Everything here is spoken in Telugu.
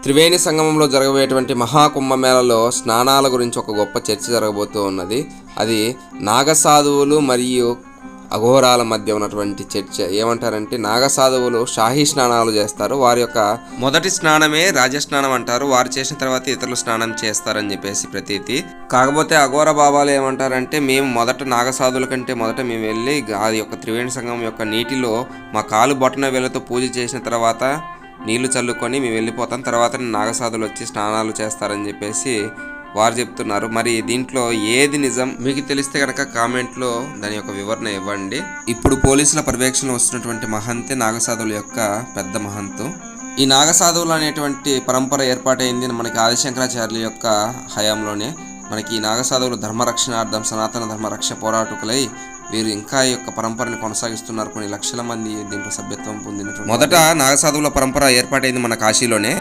త్రివేణి సంగమంలో జరగబోయేటువంటి మహాకుంభమేళలో స్నానాల గురించి ఒక గొప్ప చర్చ జరగబోతూ ఉన్నది. అది నాగసాధువులు మరియు అఘోరాల మధ్య ఉన్నటువంటి చర్చ. ఏమంటారంటే, నాగసాధువులు షాహీ స్నానాలు చేస్తారు. వారి యొక్క మొదటి స్నానమే రాజస్నానం అంటారు. వారు చేసిన తర్వాత ఇతరులు స్నానం చేస్తారని చెప్పేసి ప్రతీతి. కాకపోతే అఘోర బాబాలు ఏమంటారంటే, మేము మొదట నాగసాధువుల కంటే మొదట మేము వెళ్ళి అది యొక్క త్రివేణి సంగమం యొక్క నీటిలో మా కాలు బొటన వేలతో పూజ చేసిన తర్వాత నీళ్లు చల్లుకొని మేము వెళ్ళిపోతాం, తర్వాత నాగసాధువులు వచ్చి స్నానాలు చేస్తారని చెప్పేసి వారు చెప్తున్నారు. మరి దీంట్లో ఏది నిజం మీకు తెలిస్తే కనుక కామెంట్లో దాని యొక్క వివరణ ఇవ్వండి. ఇప్పుడు పోలీసుల పర్యవేక్షణలో వస్తున్నటువంటి మహంతే నాగసాధువుల యొక్క పెద్ద మహంతు. ఈ నాగసాధువులు అనేటువంటి పరంపర ఏర్పాటైంది మనకి ఆదిశంకరాచార్యుల యొక్క హయాంలోనే. మనకి ఈ నాగసాధువులు ధర్మరక్షణార్థం సనాతన ధర్మరక్ష పోరాటకులై వీరు ఇంకా ఈ యొక్క పరంపరని కొనసాగిస్తున్నారు. కొన్ని లక్షల మంది దీంట్లో సభ్యత్వం పొందినటువంటి మొదట నాగసాధువుల పరంపర ఏర్పాటైంది మన కాశీలోనే.